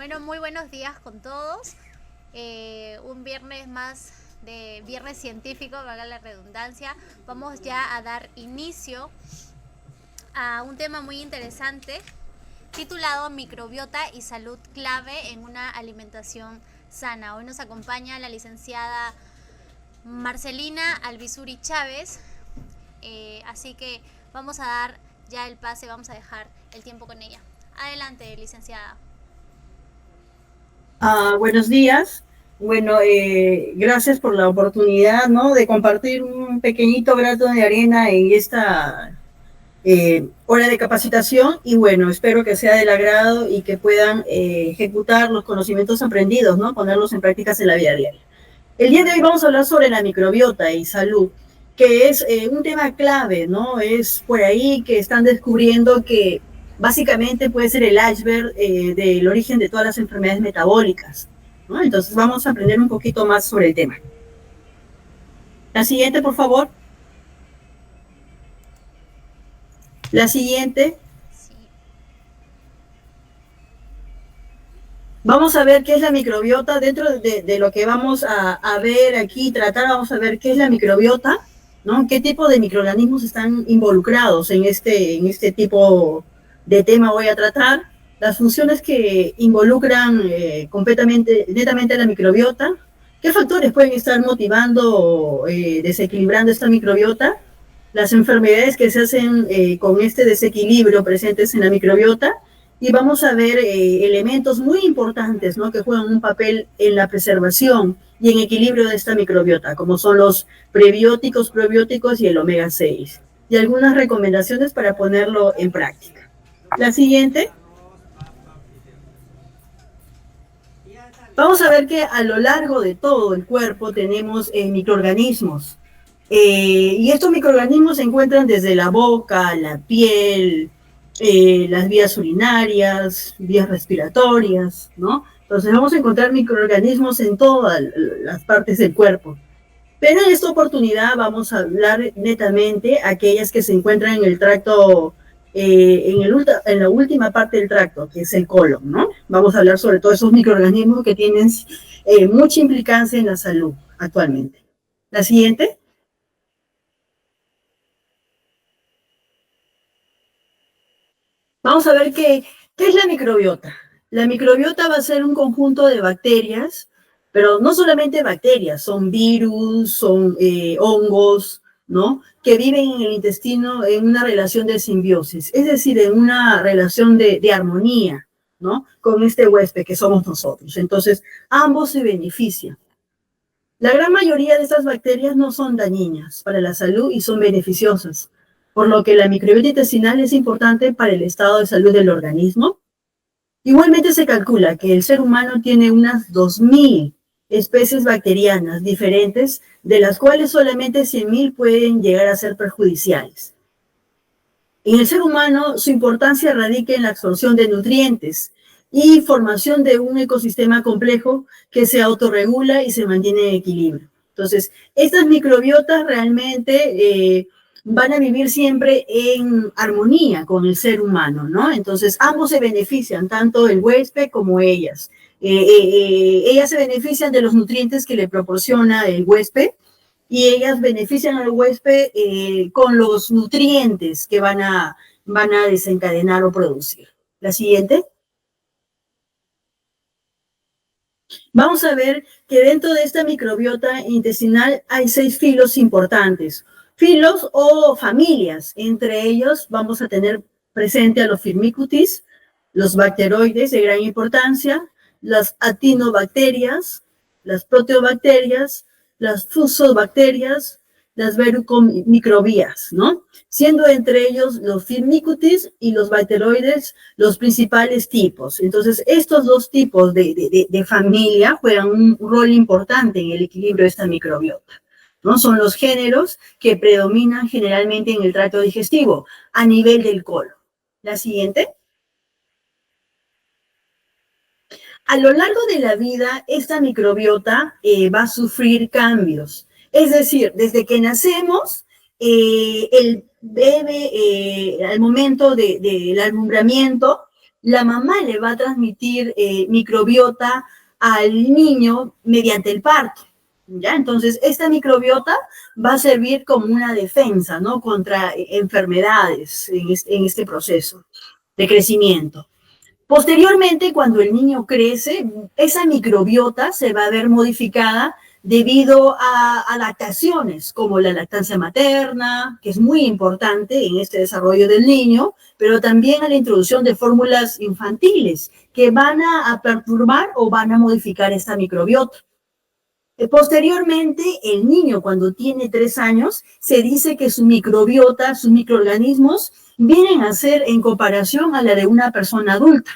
Bueno, muy buenos días con todos. Un viernes más de viernes científico, valga la redundancia. Vamos ya a dar inicio a un tema muy interesante titulado Microbiota y salud clave en una alimentación sana. Hoy nos acompaña la licenciada Marcelina Albizuri Chávez, así que vamos a dar ya el pase, vamos a dejar el tiempo con ella. Adelante, licenciada. Buenos días. Bueno, gracias por la oportunidad, ¿no?, de compartir un pequeñito grano de arena en esta hora de capacitación y bueno, espero que sea del agrado y que puedan ejecutar los conocimientos aprendidos, ¿no?, ponerlos en prácticas en la vida diaria. El día de hoy vamos a hablar sobre la microbiota y salud, que es un tema clave, ¿no? Es por ahí que están descubriendo que básicamente puede ser el iceberg del origen de todas las enfermedades metabólicas, ¿no? Entonces vamos a aprender un poquito más sobre el tema. La siguiente, por favor. La siguiente. Sí. Vamos a ver qué es la microbiota. Dentro de lo que vamos a ver aquí, tratar, vamos a ver qué es la microbiota, ¿no? ¿Qué tipo de microorganismos están involucrados en este tipo de tema voy a tratar? Las funciones que involucran netamente a la microbiota. ¿Qué factores pueden estar motivando o desequilibrando esta microbiota? Las enfermedades que se hacen con este desequilibrio presentes en la microbiota. Y vamos a ver elementos muy importantes, ¿no?, que juegan un papel en la preservación y en equilibrio de esta microbiota, como son los prebióticos, probióticos y el omega 6. Y algunas recomendaciones para ponerlo en práctica. La siguiente. Vamos a ver que a lo largo de todo el cuerpo tenemos microorganismos. Y estos microorganismos se encuentran desde la boca, la piel, las vías urinarias, vías respiratorias, ¿no? Entonces vamos a encontrar microorganismos en todas las partes del cuerpo. Pero en esta oportunidad vamos a hablar netamente aquellas que se encuentran en el tracto, en la última parte del tracto, que es el colon, ¿no? Vamos a hablar sobre todos esos microorganismos que tienen mucha implicancia en la salud actualmente. La siguiente. Vamos a ver qué es la microbiota. La microbiota va a ser un conjunto de bacterias, pero no solamente bacterias, son virus, son hongos, ¿no?, que viven en el intestino en una relación de simbiosis, es decir, en una relación de armonía, ¿no?, con este huésped que somos nosotros. Entonces, ambos se benefician. La gran mayoría de estas bacterias no son dañinas para la salud y son beneficiosas, por lo que la microbiota intestinal es importante para el estado de salud del organismo. Igualmente se calcula que el ser humano tiene unas 2000 especies bacterianas diferentes, de las cuales solamente 100.000 pueden llegar a ser perjudiciales. En el ser humano, su importancia radica en la absorción de nutrientes y formación de un ecosistema complejo que se autorregula y se mantiene en equilibrio. Entonces, estas microbiotas realmente van a vivir siempre en armonía con el ser humano, ¿no? Entonces, ambos se benefician, tanto el huésped como ellas. Ellas se benefician de los nutrientes que le proporciona el huésped y ellas benefician al huésped con los nutrientes que van a desencadenar o producir. La siguiente. Vamos a ver que dentro de esta microbiota intestinal hay 6 filos importantes. Filos o familias. Entre ellos vamos a tener presente a los Firmicutes, los bacteroides de gran importancia, las actinobacterias, las proteobacterias, las fusobacterias, las verrucomicrobias, ¿no? Siendo entre ellos los Firmicutes y los bacteroides los principales tipos. Entonces, estos dos tipos de familia juegan un rol importante en el equilibrio de esta microbiota, ¿no? Son los géneros que predominan generalmente en el tracto digestivo a nivel del colon. La siguiente. A lo largo de la vida, esta microbiota va a sufrir cambios. Es decir, desde que nacemos, el bebé, al momento del alumbramiento, la mamá le va a transmitir microbiota al niño mediante el parto, ¿ya? Entonces, esta microbiota va a servir como una defensa, ¿no? Contra enfermedades en este proceso de crecimiento. Posteriormente, cuando el niño crece, esa microbiota se va a ver modificada debido a adaptaciones como la lactancia materna, que es muy importante en este desarrollo del niño, pero también a la introducción de fórmulas infantiles que van a perturbar o van a modificar esta microbiota. Posteriormente, el niño cuando tiene 3 años, se dice que su microbiota, sus microorganismos, vienen a ser en comparación a la de una persona adulta.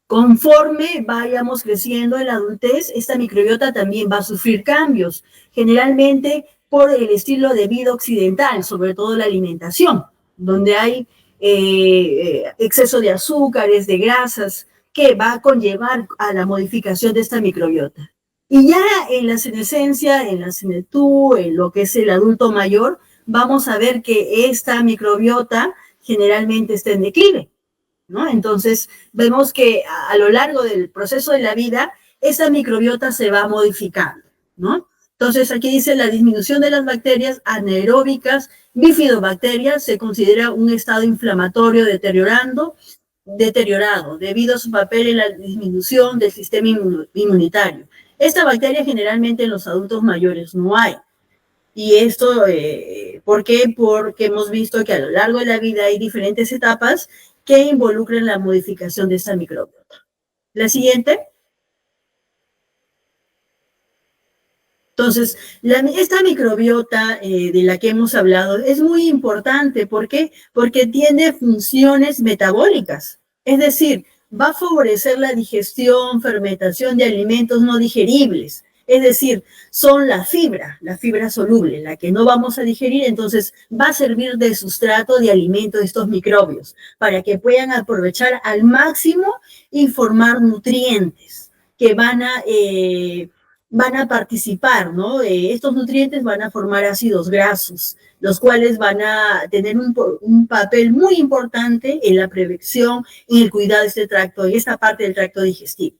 Conforme vayamos creciendo en la adultez, esta microbiota también va a sufrir cambios, generalmente por el estilo de vida occidental, sobre todo la alimentación, donde hay exceso de azúcares, de grasas, que va a conllevar a la modificación de esta microbiota. Y ya en la senescencia, en la senectud, en lo que es el adulto mayor, vamos a ver que esta microbiota generalmente está en declive, ¿no? Entonces, vemos que a lo largo del proceso de la vida, esta microbiota se va modificando, ¿no? Entonces, aquí dice la disminución de las bacterias anaeróbicas, bifidobacterias, se considera un estado inflamatorio deteriorado debido a su papel en la disminución del sistema inmunitario. Esta bacteria generalmente en los adultos mayores no hay. Y esto, ¿por qué? Porque hemos visto que a lo largo de la vida hay diferentes etapas que involucran la modificación de esta microbiota. La siguiente. Entonces, esta microbiota de la que hemos hablado es muy importante. ¿Por qué? Porque tiene funciones metabólicas. Es decir, va a favorecer la digestión, fermentación de alimentos no digeribles. Es decir, son la fibra soluble, la que no vamos a digerir, entonces va a servir de sustrato de alimento de estos microbios para que puedan aprovechar al máximo y formar nutrientes que van a participar, ¿no? Estos nutrientes van a formar ácidos grasos, los cuales van a tener un papel muy importante en la prevención y el cuidado de este tracto, en esta parte del tracto digestivo.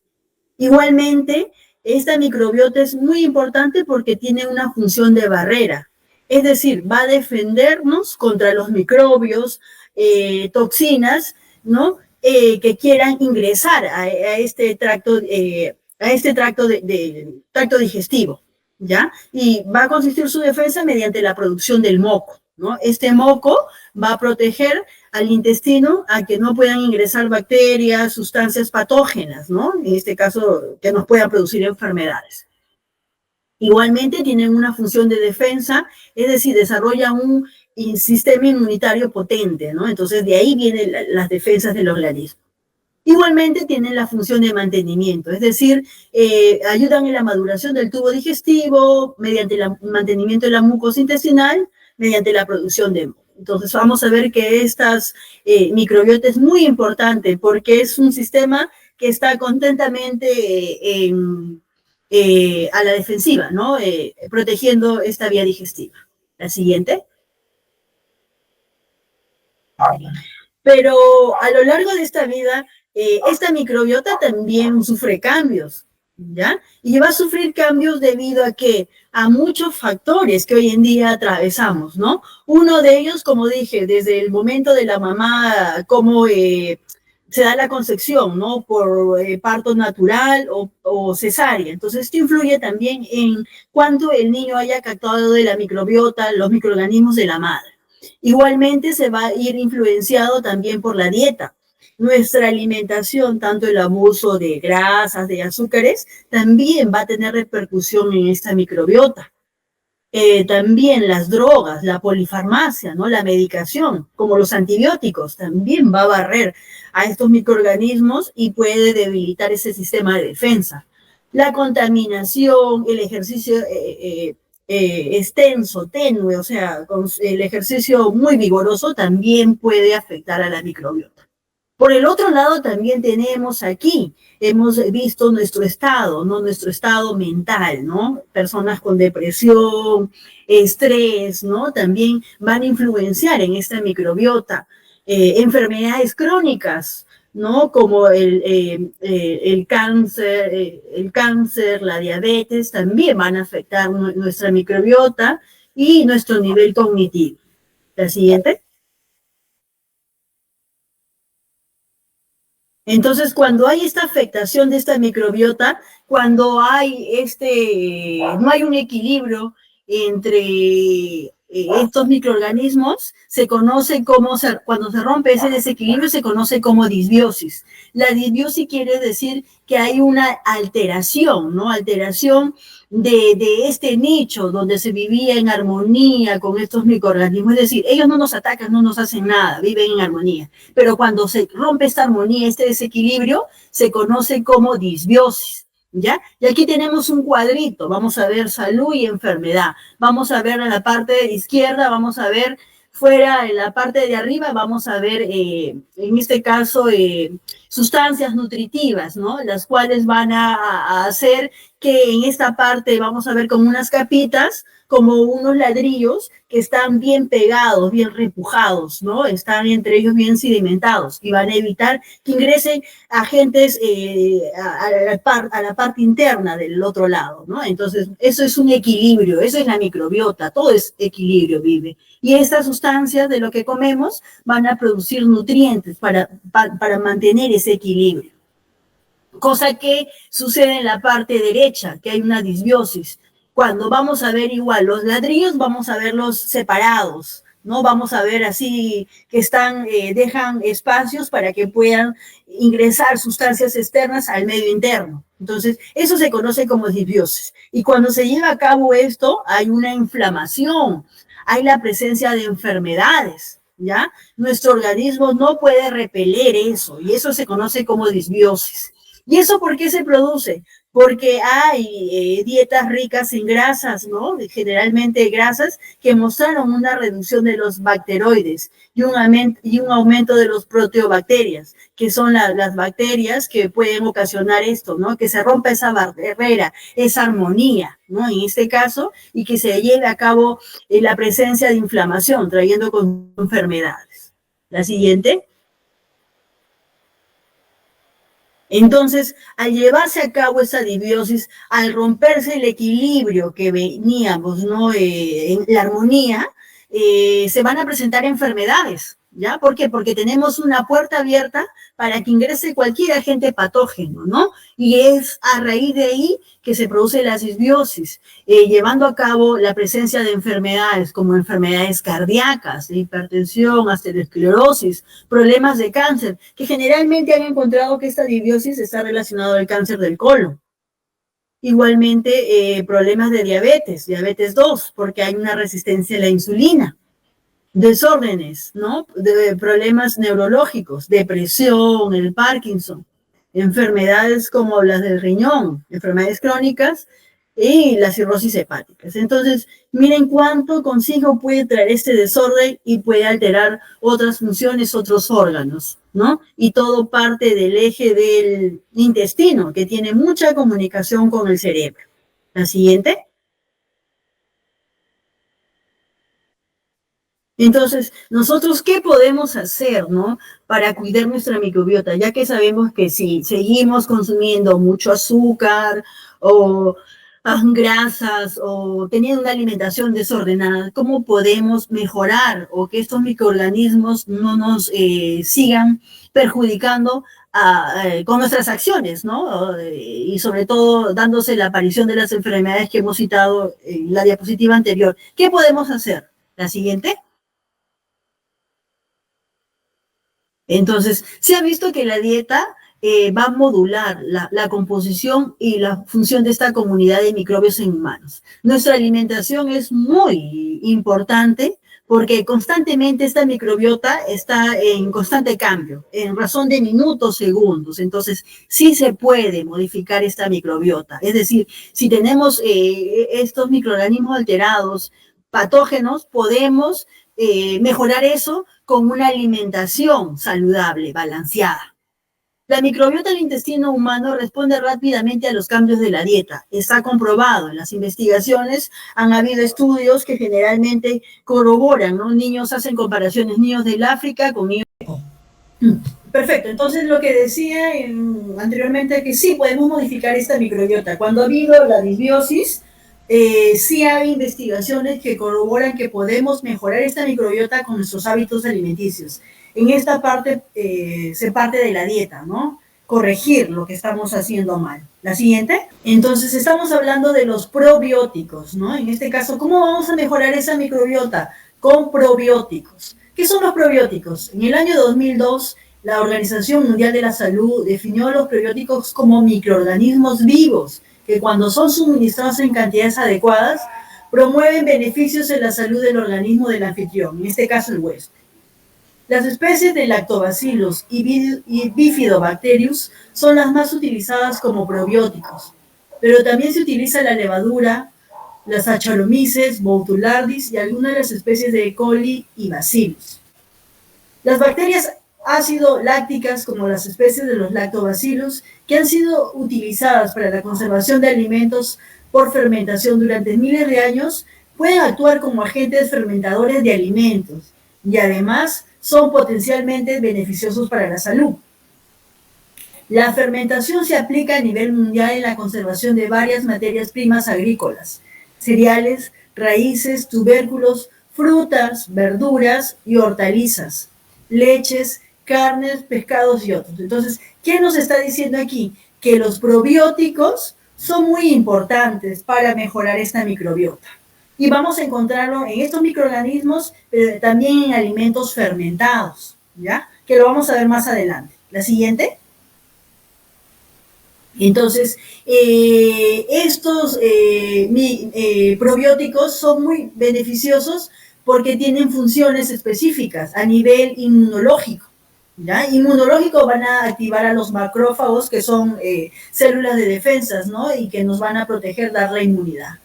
Igualmente, esta microbiota es muy importante porque tiene una función de barrera, es decir, va a defendernos contra los microbios, toxinas, ¿no? Que quieran ingresar a este tracto tracto digestivo, ¿ya? Y va a consistir su defensa mediante la producción del moco, ¿no? Este moco va a proteger al intestino a que no puedan ingresar bacterias, sustancias patógenas, ¿no? En este caso, que nos puedan producir enfermedades. Igualmente tienen una función de defensa, es decir, desarrolla un sistema inmunitario potente, ¿no? Entonces, de ahí vienen las defensas del organismo. Igualmente tienen la función de mantenimiento, es decir, ayudan en la maduración del tubo digestivo mediante el mantenimiento de la mucosa intestinal, mediante la producción de moco. Entonces vamos a ver que estas microbiota es muy importante porque es un sistema que está constantemente a la defensiva, ¿no? Protegiendo esta vía digestiva. La siguiente. Pero a lo largo de esta vida, esta microbiota también sufre cambios, ¿ya? Y va a sufrir cambios debido a que a muchos factores que hoy en día atravesamos, ¿no? Uno de ellos, como dije, desde el momento de la mamá, cómo se da la concepción, ¿no? Por parto natural o cesárea. Entonces, esto influye también en cuánto el niño haya captado de la microbiota, los microorganismos de la madre. Igualmente se va a ir influenciado también por la dieta. Nuestra alimentación, tanto el abuso de grasas, de azúcares, también va a tener repercusión en esta microbiota. También las drogas, la polifarmacia, ¿no? La medicación, como los antibióticos, también va a barrer a estos microorganismos y puede debilitar ese sistema de defensa. La contaminación, el ejercicio extenso, tenue, o sea, con el ejercicio muy vigoroso también puede afectar a la microbiota. Por el otro lado, también tenemos aquí, hemos visto nuestro estado, ¿no? Nuestro estado mental, ¿no? Personas con depresión, estrés, ¿no? También van a influenciar en esta microbiota. Enfermedades crónicas, ¿no? Como el cáncer, la diabetes, también van a afectar nuestra microbiota y nuestro nivel cognitivo. La siguiente. Entonces, cuando hay esta afectación de esta microbiota, cuando hay no hay un equilibrio entre estos microorganismos, se conoce como, cuando se rompe ese desequilibrio, se conoce como disbiosis. La disbiosis quiere decir que hay una alteración, ¿no? Alteración de este nicho donde se vivía en armonía con estos microorganismos. Es decir, ellos no nos atacan, no nos hacen nada, viven en armonía. Pero cuando se rompe esta armonía, este desequilibrio, se conoce como disbiosis. ¿Ya? Y aquí tenemos un cuadrito, vamos a ver salud y enfermedad, vamos a ver en la parte izquierda, vamos a ver fuera, en la parte de arriba, vamos a ver, en este caso, sustancias nutritivas, ¿no? Las cuales van a hacer que en esta parte vamos a ver como unas capitas, como unos ladrillos que están bien pegados, bien repujados, ¿no? Están entre ellos bien sedimentados y van a evitar que ingresen agentes a la parte interna del otro lado, ¿no? Entonces, eso es un equilibrio, eso es la microbiota, todo es equilibrio, vive. Y estas sustancias de lo que comemos van a producir nutrientes para mantener ese equilibrio. Cosa que sucede en la parte derecha, que hay una disbiosis. Cuando vamos a ver igual los ladrillos, vamos a verlos separados, ¿no? Vamos a ver así que dejan espacios para que puedan ingresar sustancias externas al medio interno. Entonces, eso se conoce como disbiosis. Y cuando se lleva a cabo esto, hay una inflamación, hay la presencia de enfermedades, ¿ya? Nuestro organismo no puede repeler eso, y eso se conoce como disbiosis. ¿Y eso por qué se produce? Porque hay dietas ricas en grasas, ¿no? Generalmente grasas que mostraron una reducción de los bacteroides y un aumento de los proteobacterias, que son las bacterias que pueden ocasionar esto, ¿no? Que se rompa esa barrera, esa armonía, ¿no? En este caso, y que se lleve a cabo la presencia de inflamación, trayendo con enfermedades. La siguiente. Entonces, al llevarse a cabo esa disbiosis, al romperse el equilibrio que veníamos, ¿no? En la armonía, se van a presentar enfermedades, ¿ya? ¿Por qué? Porque tenemos una puerta abierta para que ingrese cualquier agente patógeno, ¿no? Y es a raíz de ahí que se produce la disbiosis, llevando a cabo la presencia de enfermedades como enfermedades cardíacas, hipertensión, aterosclerosis, problemas de cáncer, que generalmente han encontrado que esta disbiosis está relacionada al cáncer del colon. Igualmente, problemas de diabetes 2, porque hay una resistencia a la insulina. Desórdenes, ¿no? De problemas neurológicos, depresión, el Parkinson, enfermedades como las del riñón, enfermedades crónicas y la cirrosis hepática. Entonces, miren cuánto consigo puede traer este desorden y puede alterar otras funciones, otros órganos, ¿no? Y todo parte del eje del intestino, que tiene mucha comunicación con el cerebro. La siguiente. Entonces, nosotros, ¿qué podemos hacer, no? Para cuidar nuestra microbiota, ya que sabemos que si seguimos consumiendo mucho azúcar o grasas o teniendo una alimentación desordenada, ¿cómo podemos mejorar o que estos microorganismos no nos sigan perjudicando con nuestras acciones, ¿no? Y sobre todo dándose la aparición de las enfermedades que hemos citado en la diapositiva anterior. ¿Qué podemos hacer? La siguiente. Entonces, se ha visto que la dieta va a modular la composición y la función de esta comunidad de microbios en humanos. Nuestra alimentación es muy importante porque constantemente esta microbiota está en constante cambio, en razón de minutos, segundos. Entonces, sí se puede modificar esta microbiota. Es decir, si tenemos estos microorganismos alterados, patógenos, podemos mejorar eso con una alimentación saludable, balanceada. La microbiota del intestino humano responde rápidamente a los cambios de la dieta. Está comprobado en las investigaciones, han habido estudios que generalmente corroboran, ¿no? Niños hacen comparaciones, niños del África con niños. Perfecto, entonces lo que decía anteriormente que sí podemos modificar esta microbiota. Cuando ha habido la disbiosis, sí hay investigaciones que corroboran que podemos mejorar esta microbiota con nuestros hábitos alimenticios. En esta parte se parte de la dieta, ¿no? Corregir lo que estamos haciendo mal. La siguiente. Entonces estamos hablando de los probióticos, ¿no? En este caso, ¿cómo vamos a mejorar esa microbiota? Con probióticos. ¿Qué son los probióticos? En el año 2002, la Organización Mundial de la Salud definió los probióticos como microorganismos vivos que cuando son suministrados en cantidades adecuadas promueven beneficios en la salud del organismo del anfitrión, en este caso el huésped. Las especies de Lactobacillus y Bifidobacterius son las más utilizadas como probióticos, pero también se utiliza la levadura, las Saccharomyces, Boulardis y algunas de las especies de E. coli y Bacillus. Las bacterias ácido lácticas, como las especies de los lactobacillus, que han sido utilizadas para la conservación de alimentos por fermentación durante miles de años, pueden actuar como agentes fermentadores de alimentos y además son potencialmente beneficiosos para la salud. La fermentación se aplica a nivel mundial en la conservación de varias materias primas agrícolas, cereales, raíces, tubérculos, frutas, verduras y hortalizas, leches, carnes, pescados y otros. Entonces, ¿qué nos está diciendo aquí? Que los probióticos son muy importantes para mejorar esta microbiota. Y vamos a encontrarlo en estos microorganismos, pero también en alimentos fermentados, ¿ya? Que lo vamos a ver más adelante. La siguiente. Entonces, estos probióticos son muy beneficiosos porque tienen funciones específicas a nivel inmunológico. ¿Ya? Inmunológico van a activar a los macrófagos, que son células de defensas, ¿no? Y que nos van a proteger, dar la inmunidad.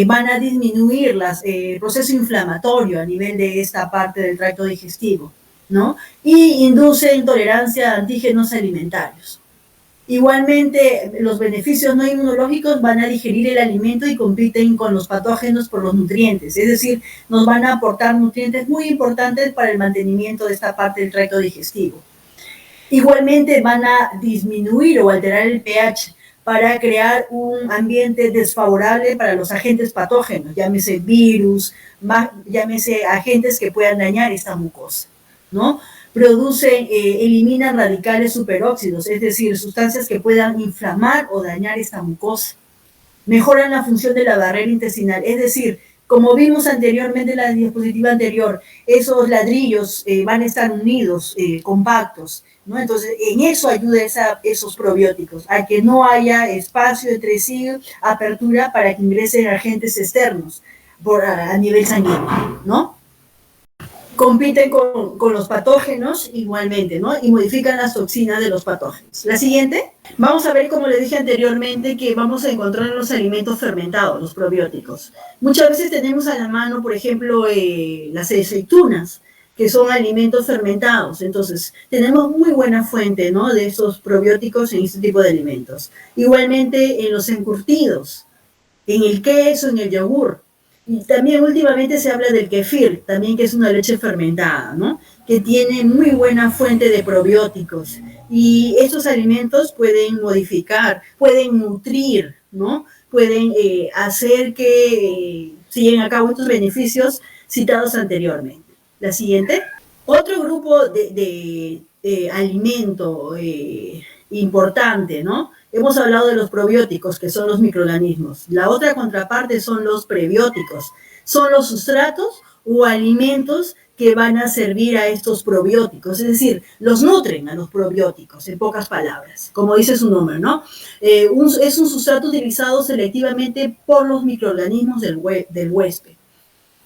Van a disminuir el proceso inflamatorio a nivel de esta parte del tracto digestivo, ¿no? Y inducen tolerancia a antígenos alimentarios. Igualmente, los beneficios no inmunológicos van a digerir el alimento y compiten con los patógenos por los nutrientes, es decir, nos van a aportar nutrientes muy importantes para el mantenimiento de esta parte del tracto digestivo. Igualmente van a disminuir o alterar el pH para crear un ambiente desfavorable para los agentes patógenos, llámese virus, llámese agentes que puedan dañar esta mucosa, ¿no? Eliminan radicales superóxidos, es decir, sustancias que puedan inflamar o dañar esta mucosa. Mejoran la función de la barrera intestinal, es decir, como vimos anteriormente en la diapositiva anterior, esos ladrillos van a estar unidos, compactos, ¿no? Entonces, en eso ayuda esos probióticos, a que no haya espacio entre sí, apertura para que ingresen agentes externos a nivel sanguíneo, ¿no? Compiten con los patógenos igualmente, ¿no? Y modifican las toxinas de los patógenos. La siguiente, vamos a ver, como les dije anteriormente, que vamos a encontrar en los alimentos fermentados, los probióticos. Muchas veces tenemos a la mano, por ejemplo, las aceitunas, que son alimentos fermentados. Entonces, tenemos muy buena fuente, ¿no? De estos probióticos en este tipo de alimentos. Igualmente en los encurtidos, en el queso, en el yogur. Y también últimamente se habla del kefir, también que es una leche fermentada, ¿no? Que tiene muy buena fuente de probióticos. Y estos alimentos pueden modificar, pueden nutrir, ¿no? Pueden hacer que se lleven a cabo estos beneficios citados anteriormente. La siguiente. Otro grupo de alimento importante, ¿no? Hemos hablado de los probióticos, que son los microorganismos. La otra contraparte son los prebióticos. Son los sustratos o alimentos que van a servir a estos probióticos, es decir, los nutren a los probióticos, en pocas palabras, como dice su nombre, ¿no? Es un sustrato utilizado selectivamente por los microorganismos del huésped.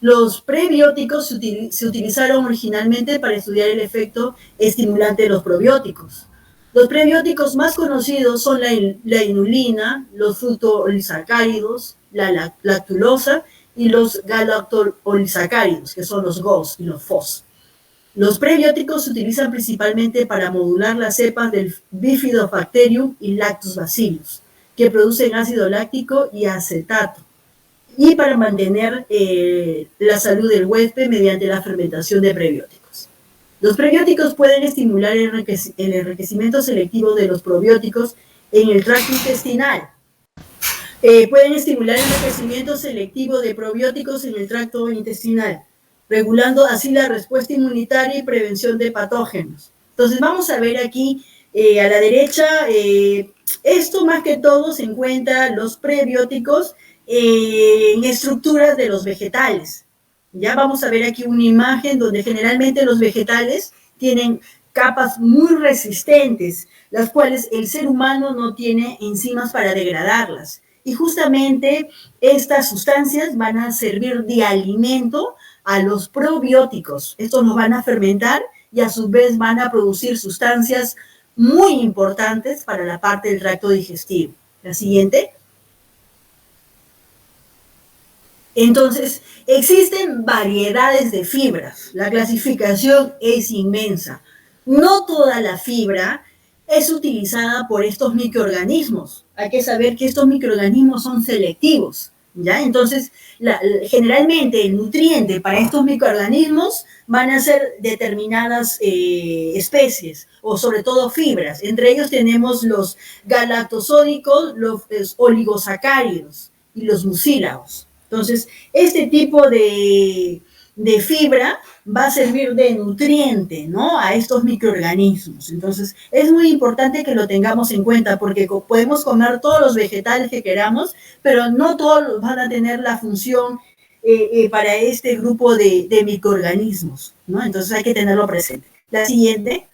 Los prebióticos se utilizaron originalmente para estudiar el efecto estimulante de los probióticos. Los prebióticos más conocidos son la inulina, los fructooligosacáridos, la lactulosa y los galactolisacáridos, que son los GOS y los FOS. Los prebióticos se utilizan principalmente para modular las cepas del Bifidobacterium y Lactobacillus, que producen ácido láctico y acetato, y para mantener la salud del huésped mediante la fermentación de prebióticos. Los prebióticos pueden estimular el enriquecimiento selectivo de los probióticos en el tracto intestinal. Pueden estimular el enriquecimiento selectivo de probióticos en el tracto intestinal, regulando así la respuesta inmunitaria y prevención de patógenos. Entonces vamos a ver aquí a la derecha, esto más que todo se encuentra los prebióticos en estructuras de los vegetales. Ya vamos a ver aquí una imagen donde generalmente los vegetales tienen capas muy resistentes, las cuales el ser humano no tiene enzimas para degradarlas. Y justamente estas sustancias van a servir de alimento a los probióticos. Estos los van a fermentar y a su vez van a producir sustancias muy importantes para la parte del tracto digestivo. La siguiente. Entonces, existen variedades de fibras. La clasificación es inmensa. No toda la fibra es utilizada por estos microorganismos. Hay que saber que estos microorganismos son selectivos, ¿ya? Entonces, generalmente el nutriente para estos microorganismos van a ser determinadas especies, o sobre todo fibras. Entre ellos tenemos los galactosódicos, los oligosacáridos y los mucílagos. Entonces, este tipo de fibra va a servir de nutriente, ¿no?, a estos microorganismos. Entonces, es muy importante que lo tengamos en cuenta porque podemos comer todos los vegetales que queramos, pero no todos van a tener la función para este grupo de microorganismos, ¿no? Entonces, hay que tenerlo presente. La siguiente.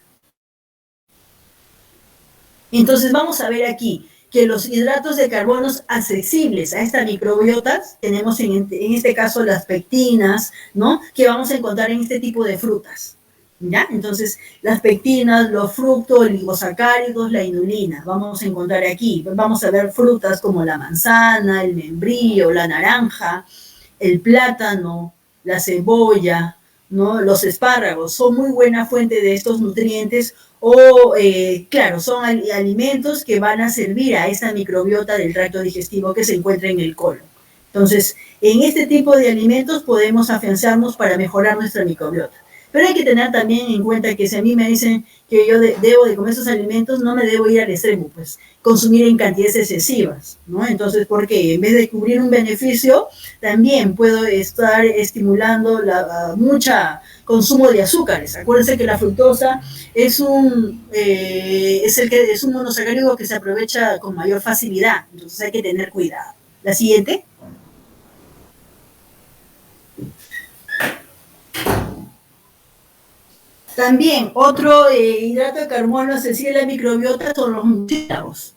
Entonces, vamos a ver aquí que los hidratos de carbono accesibles a esta microbiota, tenemos en este caso las pectinas, ¿no?, que vamos a encontrar en este tipo de frutas, ¿ya? Entonces, las pectinas, los fructos, oligosacáridos, la inulina, vamos a encontrar aquí. Vamos a ver frutas como la manzana, el membrillo, la naranja, el plátano, la cebolla, ¿no?, los espárragos, son muy buena fuente de estos nutrientes. Claro, son alimentos que van a servir a esta microbiota del tracto digestivo que se encuentra en el colon. Entonces, en este tipo de alimentos podemos afianzarnos para mejorar nuestra microbiota. Pero hay que tener también en cuenta que si a mí me dicen que yo debo de comer esos alimentos, no me debo ir al extremo, pues consumir en cantidades excesivas, ¿no? Entonces, porque en vez de cubrir un beneficio, también puedo estar estimulando mucha consumo de azúcares. Acuérdense que la fructosa es un monosacárido que se aprovecha con mayor facilidad, entonces hay que tener cuidado. La siguiente. También, otro hidrato de carbono accesible a la microbiota son los mucílagos,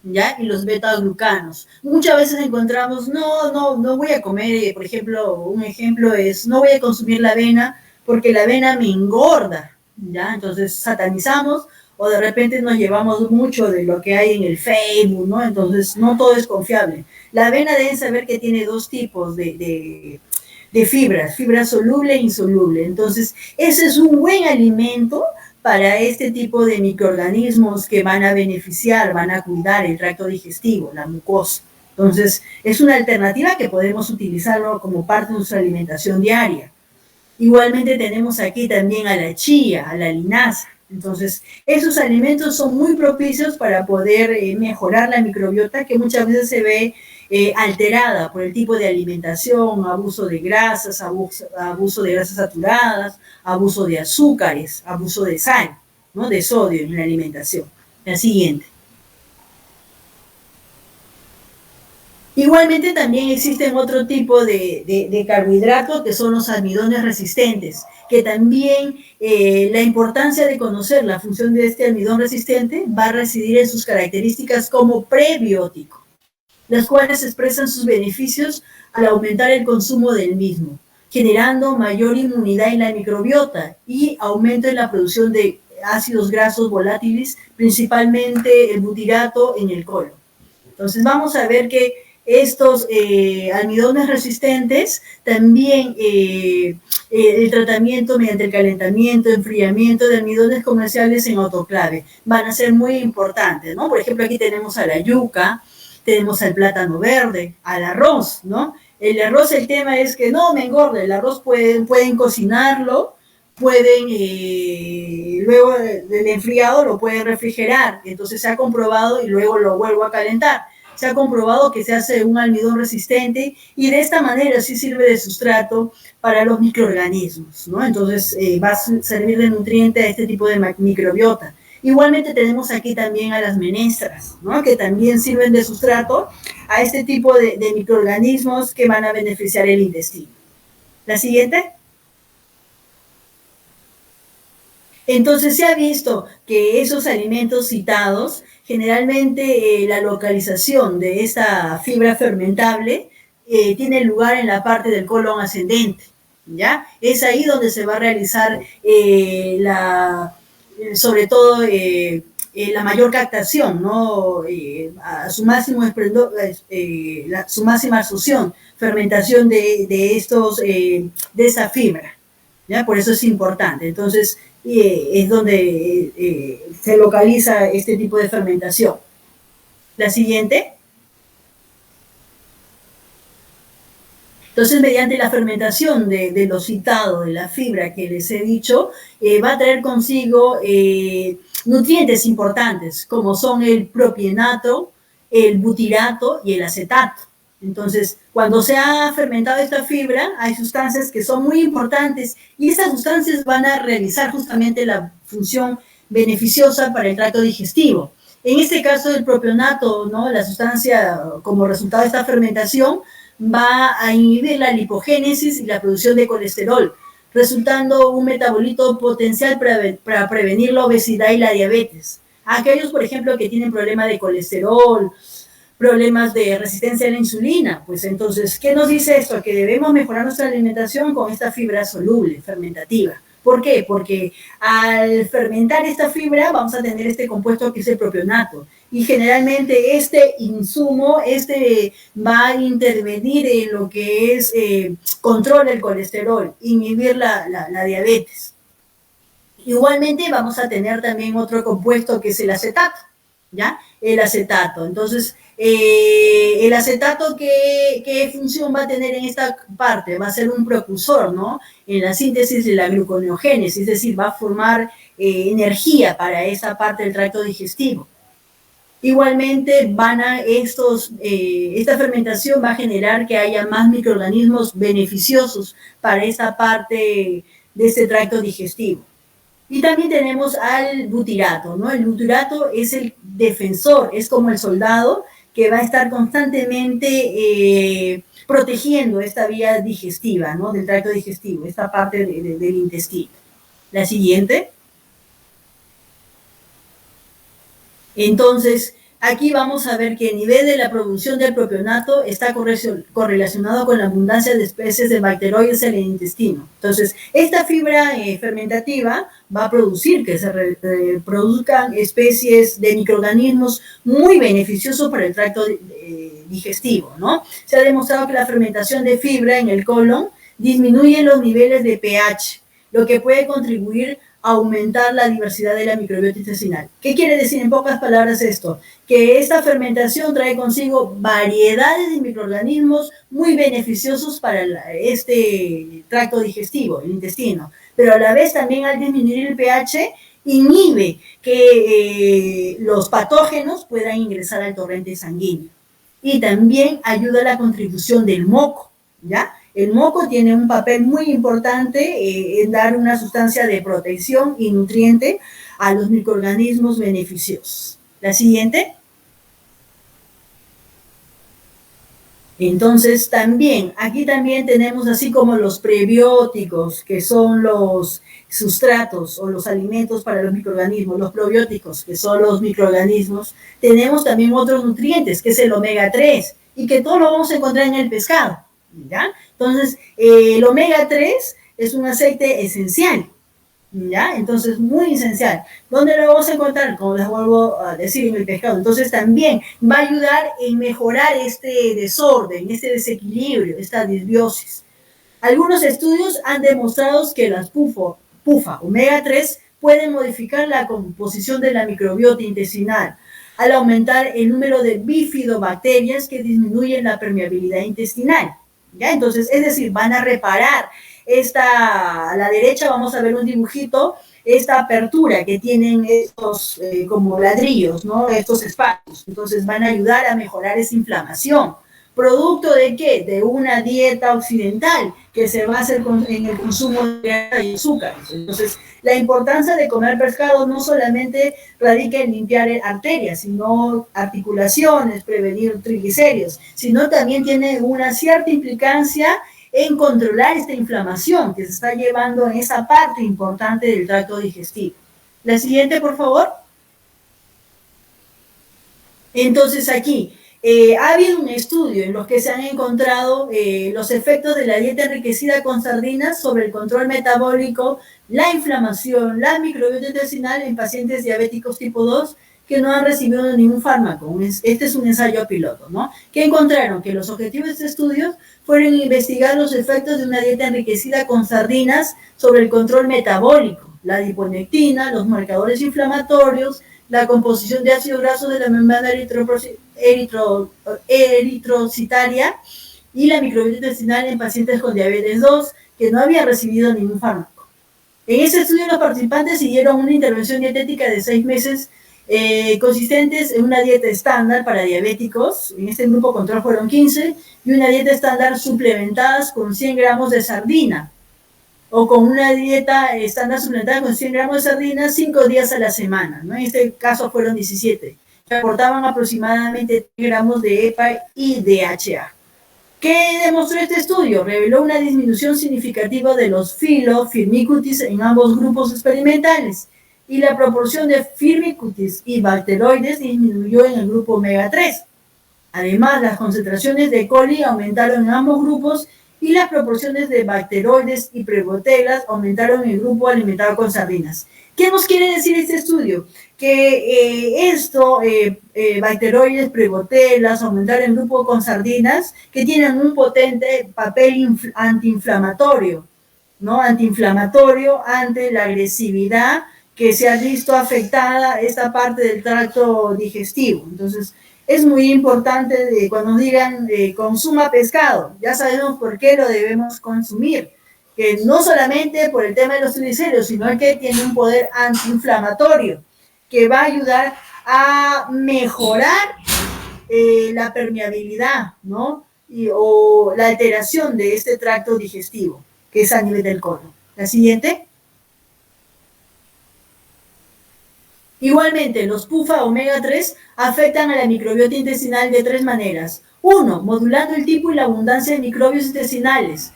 ¿ya? Y los beta-glucanos. Muchas veces encontramos, no voy a comer, por ejemplo, un ejemplo es, no voy a consumir la avena porque la avena me engorda, ¿ya? Entonces satanizamos o de repente nos llevamos mucho de lo que hay en el Facebook, ¿no? Entonces no todo es confiable. La avena deben saber que tiene dos tipos de fibra soluble e insoluble. Entonces, ese es un buen alimento para este tipo de microorganismos que van a beneficiar, van a cuidar el tracto digestivo, la mucosa. Entonces, es una alternativa que podemos utilizarlo como parte de nuestra alimentación diaria. Igualmente tenemos aquí también a la chía, a la linaza. Entonces, esos alimentos son muy propicios para poder mejorar la microbiota que muchas veces se ve alterada por el tipo de alimentación, abuso de grasas, abuso de grasas saturadas, abuso de azúcares, abuso de sal, ¿no?, de sodio en la alimentación. La siguiente. Igualmente también existen otro tipo de carbohidratos que son los almidones resistentes, que también la importancia de conocer la función de este almidón resistente va a residir en sus características como prebiótico, las cuales expresan sus beneficios al aumentar el consumo del mismo, generando mayor inmunidad en la microbiota y aumento en la producción de ácidos grasos volátiles, principalmente el butirato en el colon. Entonces vamos a ver que estos almidones resistentes también el tratamiento mediante el calentamiento, enfriamiento de almidones comerciales en autoclave van a ser muy importantes, ¿no? Por ejemplo, aquí tenemos a la yuca, tenemos al plátano verde, al arroz, ¿no? El arroz, el tema es que no me engorda, el arroz pueden cocinarlo, pueden, luego del enfriado lo pueden refrigerar, entonces se ha comprobado y luego lo vuelvo a calentar. Se ha comprobado que se hace un almidón resistente y de esta manera sí sirve de sustrato para los microorganismos, ¿no? Entonces va a servir de nutriente a este tipo de microbiota. Igualmente tenemos aquí también a las menestras, ¿no? Que también sirven de sustrato a este tipo de microorganismos que van a beneficiar el intestino. La siguiente. Entonces se ha visto que esos alimentos citados, generalmente la localización de esta fibra fermentable tiene lugar en la parte del colon ascendente, ¿ya? Es ahí donde se va a realizar sobre todo la mayor captación, ¿no? A su máximo esplendor, su máxima absorción, fermentación de esa fibra, ¿ya? Por eso es importante. Entonces, es donde se localiza este tipo de fermentación. La siguiente. Entonces, mediante la fermentación de lo citado, de la fibra que les he dicho, va a traer consigo nutrientes importantes, como son el propienato, el butirato y el acetato. Entonces, cuando se ha fermentado esta fibra, hay sustancias que son muy importantes y estas sustancias van a realizar justamente la función beneficiosa para el tracto digestivo. En este caso, el propionato, ¿no? La sustancia como resultado de esta fermentación, va a inhibir la lipogénesis y la producción de colesterol, resultando un metabolito potencial para prevenir la obesidad y la diabetes. Aquellos, por ejemplo, que tienen problemas de colesterol, problemas de resistencia a la insulina, pues entonces, ¿qué nos dice esto? Que debemos mejorar nuestra alimentación con esta fibra soluble, fermentativa. ¿Por qué? Porque al fermentar esta fibra vamos a tener este compuesto que es el propionato. Y generalmente este insumo va a intervenir en lo que es control del colesterol, inhibir la diabetes. Igualmente vamos a tener también otro compuesto que es el acetato, ¿ya? El acetato. Entonces, el acetato, ¿qué función va a tener en esta parte? Va a ser un precursor, ¿no? En la síntesis de la gluconeogénesis, es decir, va a formar energía para esa parte del tracto digestivo. Igualmente, esta fermentación va a generar que haya más microorganismos beneficiosos para esta parte de este tracto digestivo. Y también tenemos al butirato, ¿no? El butirato es el defensor, es como el soldado que va a estar constantemente protegiendo esta vía digestiva, ¿no? Del tracto digestivo, esta parte del intestino. La siguiente. Entonces, aquí vamos a ver que el nivel de la producción del propionato está correlacionado con la abundancia de especies de bacteroides en el intestino. Entonces, esta fibra fermentativa va a producir que se reproduzcan especies de microorganismos muy beneficiosos para el tracto digestivo, ¿no? Se ha demostrado que la fermentación de fibra en el colon disminuye los niveles de pH, lo que puede contribuir aumentar la diversidad de la microbiota intestinal. ¿Qué quiere decir en pocas palabras esto? Que esta fermentación trae consigo variedades de microorganismos muy beneficiosos para este tracto digestivo, el intestino, pero a la vez también al disminuir el pH inhibe que los patógenos puedan ingresar al torrente sanguíneo. Y también ayuda a la contribución del moco, ¿ya? El moco tiene un papel muy importante en dar una sustancia de protección y nutriente a los microorganismos beneficiosos. La siguiente. Entonces, aquí también tenemos así como los prebióticos, que son los sustratos o los alimentos para los microorganismos, los probióticos, que son los microorganismos. Tenemos también otros nutrientes, que es el omega 3, y que todos lo vamos a encontrar en el pescado, ¿ya? Entonces, el omega 3 es un aceite esencial, ¿ya? Entonces, muy esencial. ¿Dónde lo vamos a encontrar? Como les vuelvo a decir, en el pescado. Entonces, también va a ayudar en mejorar este desorden, este desequilibrio, esta disbiosis. Algunos estudios han demostrado que las PUFA omega 3 pueden modificar la composición de la microbiota intestinal al aumentar el número de bifidobacterias que disminuyen la permeabilidad intestinal, ¿ya? Entonces, es decir, van a reparar a la derecha vamos a ver un dibujito, esta apertura que tienen estos como ladrillos, ¿no? Estos espacios. Entonces van a ayudar a mejorar esa inflamación. ¿Producto de qué? De una dieta occidental que se basa en el consumo de azúcares. Entonces, la importancia de comer pescado no solamente radica en limpiar arterias, sino articulaciones, prevenir triglicéridos, sino también tiene una cierta implicancia en controlar esta inflamación que se está llevando en esa parte importante del tracto digestivo. La siguiente, por favor. Entonces aquí, ha habido un estudio en los que se han encontrado los efectos de la dieta enriquecida con sardinas sobre el control metabólico, la inflamación, la microbiota intestinal en pacientes diabéticos tipo 2 que no han recibido ningún fármaco. Este es un ensayo piloto, ¿no? Que encontraron que los objetivos de este estudio fueron investigar los efectos de una dieta enriquecida con sardinas sobre el control metabólico, la adiponectina, los marcadores inflamatorios, la composición de ácidos grasos de la membrana eritrocitaria y la microbiota intestinal en pacientes con diabetes 2 que no habían recibido ningún fármaco. En ese estudio los participantes siguieron una intervención dietética de 6 meses consistentes en una dieta estándar para diabéticos, en este grupo control fueron 15, y una dieta estándar suplementadas con 100 gramos de sardina, o con una dieta estándar suplementada con 100 gramos de sardina 5 días a la semana, ¿no? En este caso fueron 17, que aportaban aproximadamente 3 gramos de EPA y DHA. ¿Qué demostró este estudio? Reveló una disminución significativa de los firmicutes en ambos grupos experimentales, y la proporción de firmicutes y bacteroides disminuyó en el grupo omega 3. Además, las concentraciones de coli aumentaron en ambos grupos y las proporciones de bacteroides y prebotelas aumentaron en el grupo alimentado con sardinas. ¿Qué nos quiere decir este estudio? Que bacteroides, prebotelas, aumentaron en el grupo con sardinas, que tienen un potente papel antiinflamatorio, ¿no? Antiinflamatorio ante la agresividad que se ha visto afectada esta parte del tracto digestivo. Entonces, es muy importante cuando nos digan consuma pescado, ya sabemos por qué lo debemos consumir, que no solamente por el tema de los triglicéridos, sino que tiene un poder antiinflamatorio que va a ayudar a mejorar la permeabilidad, ¿no? O la alteración de este tracto digestivo, que es a nivel del colon. La siguiente. Igualmente, los PUFA omega 3 afectan a la microbiota intestinal de 3 maneras. 1. Modulando el tipo y la abundancia de microbios intestinales.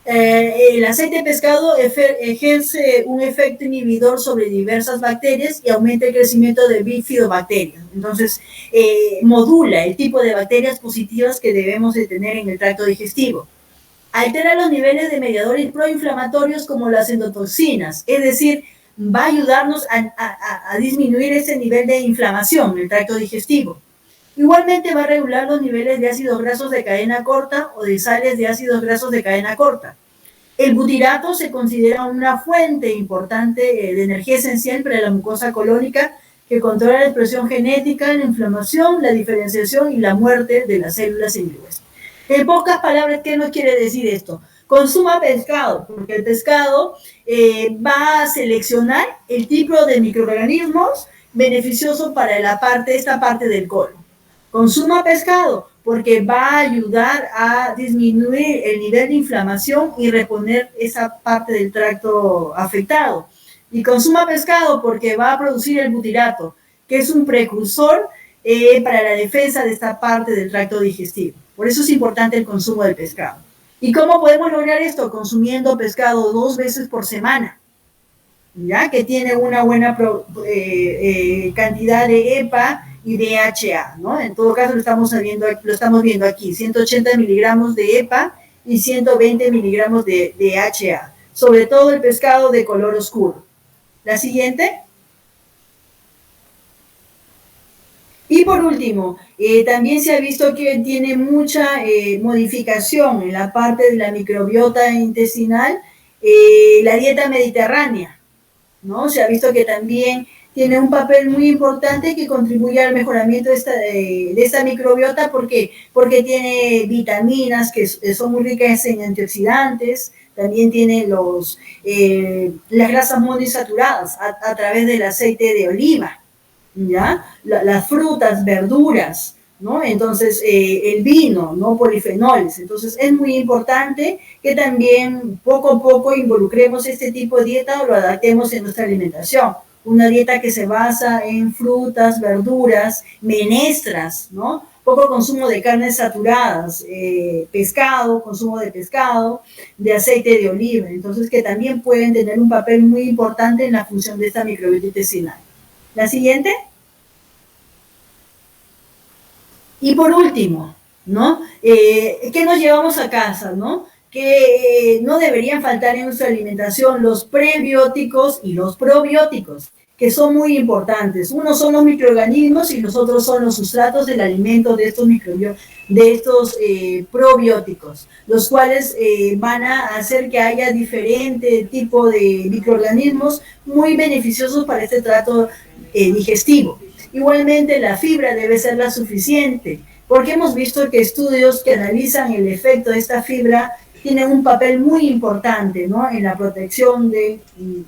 El aceite de pescado ejerce un efecto inhibidor sobre diversas bacterias y aumenta el crecimiento de bifidobacterias. Entonces, modula el tipo de bacterias positivas que debemos de tener en el tracto digestivo. Altera los niveles de mediadores proinflamatorios como las endotoxinas, es decir, va a ayudarnos a disminuir ese nivel de inflamación en el tracto digestivo. Igualmente va a regular los niveles de ácidos grasos de cadena corta o de sales de ácidos grasos de cadena corta. El butirato se considera una fuente importante de energía esencial para la mucosa colónica que controla la expresión genética, la inflamación, la diferenciación y la muerte de las células en el hueso. En pocas palabras, ¿qué nos quiere decir esto? Consuma pescado, porque el pescado va a seleccionar el tipo de microorganismos beneficioso para esta parte del colon. Consuma pescado, porque va a ayudar a disminuir el nivel de inflamación y reponer esa parte del tracto afectado. Y consuma pescado porque va a producir el butirato, que es un precursor para la defensa de esta parte del tracto digestivo. Por eso es importante el consumo del pescado. ¿Y cómo podemos lograr esto? Consumiendo pescado 2 veces por semana, ¿ya? Que tiene una buena cantidad de EPA y DHA, ¿no? En todo caso lo estamos viendo aquí, 180 miligramos de EPA y 120 miligramos de DHA, sobre todo el pescado de color oscuro. La siguiente. Y por último, también se ha visto que tiene mucha modificación en la parte de la microbiota intestinal, la dieta mediterránea, ¿no? Se ha visto que también tiene un papel muy importante que contribuye al mejoramiento de esta microbiota. ¿Por qué? Porque tiene vitaminas que son muy ricas en antioxidantes, también tiene las grasas monoinsaturadas a través del aceite de oliva, ¿ya? Las frutas, verduras, ¿no? Entonces, el vino, ¿no? Polifenoles. Entonces, es muy importante que también poco a poco involucremos este tipo de dieta o lo adaptemos en nuestra alimentación. Una dieta que se basa en frutas, verduras, menestras, ¿no? Poco consumo de carnes saturadas, pescado, consumo de pescado, de aceite de oliva. Entonces, que también pueden tener un papel muy importante en la función de esta microbiota intestinal. La siguiente. Y por último, ¿no? ¿Qué nos llevamos a casa, no? Que no deberían faltar en nuestra alimentación los prebióticos y los probióticos, que son muy importantes. Unos son los microorganismos y los otros son los sustratos del alimento de estos probióticos, los cuales van a hacer que haya diferente tipo de microorganismos muy beneficiosos para este trato digestivo. Igualmente, la fibra debe ser la suficiente, porque hemos visto que estudios que analizan el efecto de esta fibra tienen un papel muy importante, ¿no? En la protección de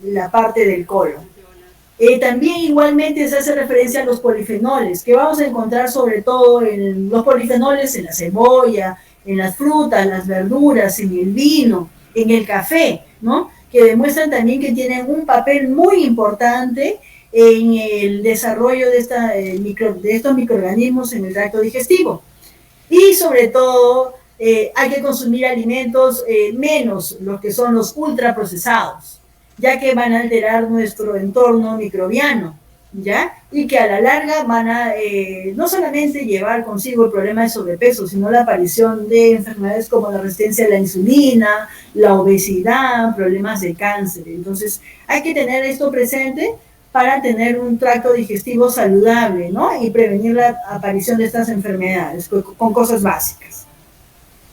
la parte del colon. También igualmente se hace referencia a los polifenoles, que vamos a encontrar sobre todo en los polifenoles en la cebolla, en las frutas, las verduras, en el vino, en el café, ¿no? Que demuestran también que tienen un papel muy importante en el desarrollo de estos microorganismos en el tracto digestivo. Y sobre todo, hay que consumir alimentos menos los que son los ultraprocesados, ya que van a alterar nuestro entorno microbiano, ¿ya? Y que a la larga van a no solamente llevar consigo el problema de sobrepeso, sino la aparición de enfermedades como la resistencia a la insulina, la obesidad, problemas de cáncer. Entonces, hay que tener esto presente para tener un tracto digestivo saludable, ¿no? Y prevenir la aparición de estas enfermedades con cosas básicas.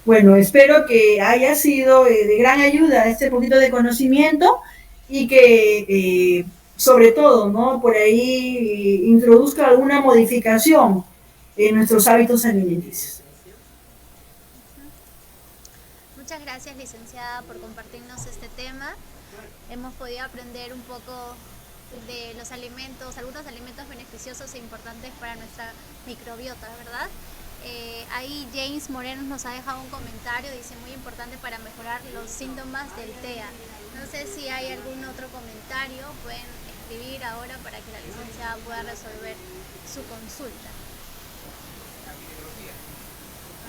Bueno, espero que haya sido de gran ayuda este poquito de conocimiento y que, sobre todo, ¿no? Por ahí introduzca alguna modificación en nuestros hábitos alimenticios. Muchas gracias, licenciada, por compartirnos este tema. Hemos podido aprender un poco de los alimentos, algunos alimentos beneficiosos e importantes para nuestra microbiota, ¿verdad? Ahí James Moreno nos ha dejado un comentario, dice muy importante para mejorar los síntomas del TEA. No sé si hay algún otro comentario, pueden escribir ahora para que la licenciada pueda resolver su consulta.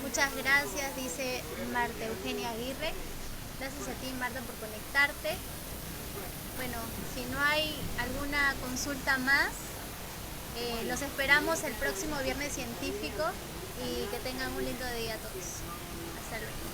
Muchas gracias, dice Marta Eugenia Aguirre. Gracias a ti, Marta, por conectarte. Bueno, si no hay alguna consulta más, los esperamos el próximo viernes científico y que tengan un lindo día a todos. Hasta luego.